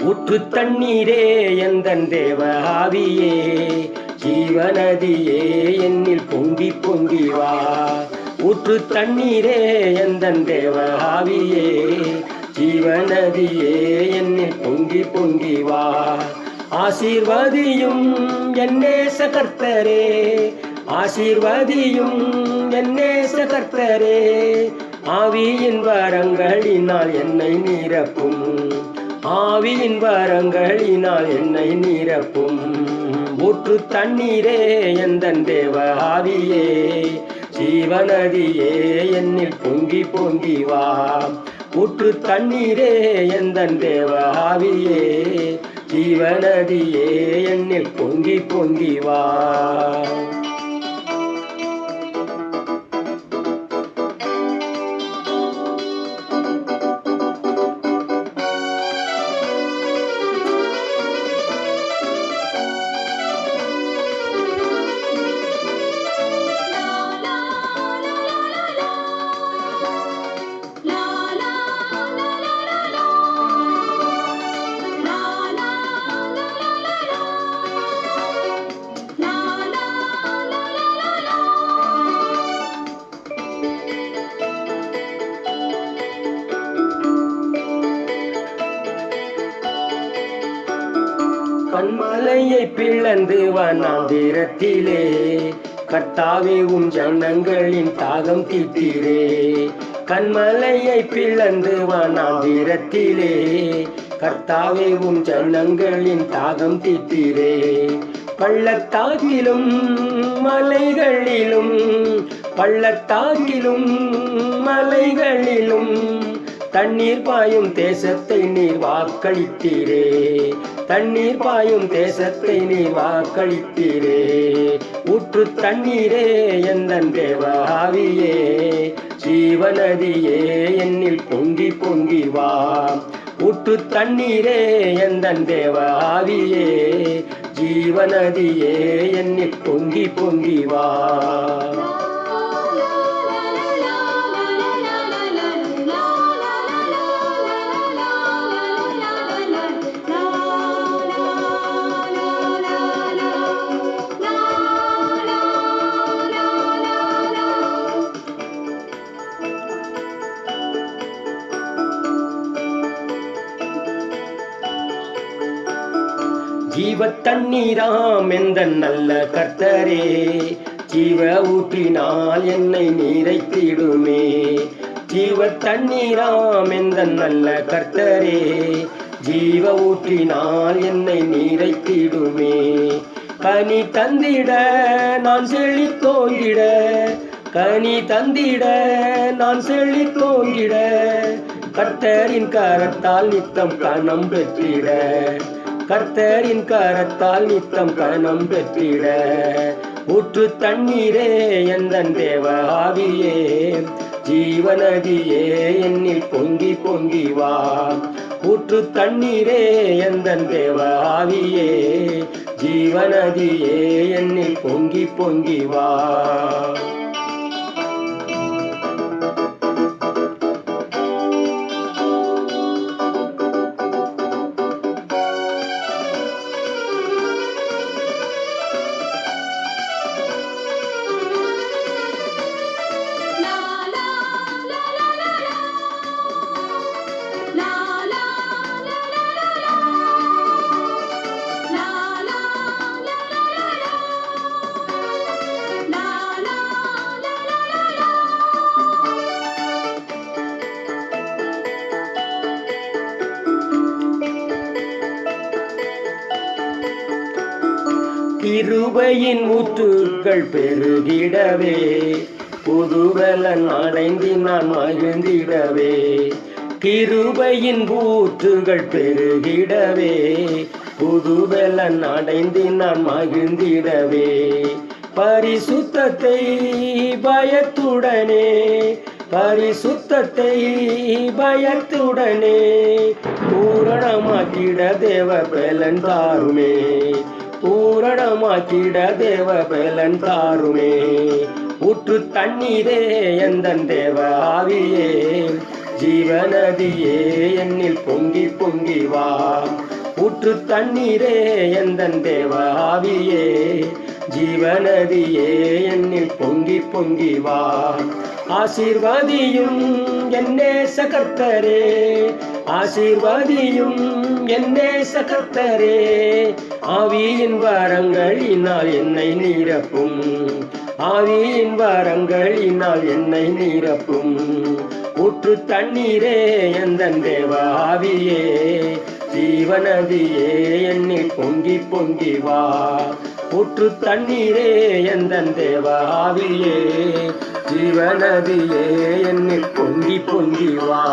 ஊற்று தண்ணீரே எந்தன் தேவ ஆவியே, ஜீவநதியே என்னில் பொங்கி பொங்கி வா. ஊற்று தண்ணீரே எந்தன் தேவ ஆவியே, ஜீவநதியே என்னில் பொங்கி பொங்கி வா. ஆசீர்வதியும் என் நேச கர்த்தரே, ஆசீர்வதியும் என் நேச கர்த்தரே, ஆவியின் வரங்களினால் என்னை நிரப்பும், ஆவியின் வரங்களினால் என்னை நிரப்பும். ஊற்று தண்ணீரே எந்தன் தேவ ஆவியே, ஜீவநதியே என்னில் பொங்கி பொங்கி வா. ஊற்று தண்ணீரே எந்தன் தேவ ஆவியே, ஜீவநதியே என்னில் பொங்கி பொங்கி வா. கண்மலையை பிளந்து வனாந்திரத்திலே, கர்த்தாவே உம் ஜனங்களின் தாகம் தீர்த்தீரே. கண்மலையை பிளந்து வனாந்திரத்திலே, கர்த்தாவே உம் ஜனங்களின் தாகம் தீர்த்தீரே. பள்ளத்தாக்கிலும் மலைகளிலும், பள்ளத்தாக்கிலும் மலைகளிலும், தண்ணீர் பாயும் தேசத்தை நீர் வாக்களித்தீரே, தண்ணீர் பாயும் தேசத்தை நீர் வாக்களித்தீரே. ஊற்று தண்ணீரே எந்தன் தேவ ஆவியே, ஜீவநதியே என்னில் பொங்கி பொங்கி வா. ஊற்று தண்ணீரே எந்தன் தேவ ஆவியே, ஜீவநதியே என்னில் பொங்கி பொங்கி வா. ஜீவ தண்ணீராம் எந்தன் நல்ல கர்த்தரே, ஜீவ ஊற்றினால் என்னை நீரைத்திடுமே. ஜீவ தண்ணீராம் எந்தன் நல்ல கர்த்தரே, ஜீவ ஊற்றினால் என்னை நீரைத்திடுமே. கனி தந்திட நான் செழித்தோங்கிட, கனி தந்திட நான் செழித்தோங்கிட, கர்த்தரின் கரத்தால் நித்தம் கனம் பெற்றிட, கர்த்தரின் கரத்தால் நித்தம் கனம் பெற்றிட. ஊற்று தண்ணீரே எந்தன் தேவ ஆவியே, ஜீவநதியே என்னில் பொங்கி பொங்கி வா. ஊற்று தண்ணீரே எந்தன் தேவ ஆவியே, ஜீவநதியே என்னில் பொங்கி பொங்கி வா. கிருபையின் ஊற்றுக்கள் பெருகிடவே, புதுபலன் அடைந்து நான் மகிழ்ந்திடவே. கிருபையின் ஊற்றுகள் பெருகிடவே, புதுபலன் அடைந்து நான் மகிழ்ந்திடவே. பரிசுத்தத்தை பயத்துடனே, பரிசுத்தத்தை பயத்துடனே, பூரணமாக்கிட தேவ பலன் தாருமே, பூரணமாக்கிட தேவ பலன் தாருமே. ஊற்று தண்ணீரே எந்தன் தேவ ஆவியே, ஜீவநதியே என்னில் பொங்கி பொங்கி வா. ஊற்று தண்ணீரே எந்தன் தேவ ஆவியே, ஜீவநதியே என்னில் பொங்கி பொங்கி வா. ஆசீர்வாதியும் என்னேச கர்த்தரே, ஆசீர்வாதியும் என்னேச கர்த்தரே, ஆவியின் வரங்களினால் என்னை நிரப்பும், ஆவியின் வரங்களினால் என்னை நிரப்பும். ஊற்று தண்ணீரே எந்தன் தேவ ஆவியே, ஜீவநதியே என்னில் பொங்கி பொங்கி வா. ஊற்று தண்ணீரே எந்தன் தேவ ஆவியே, ஜீவநதியே என்னில் பொங்கி பொங்கி வா.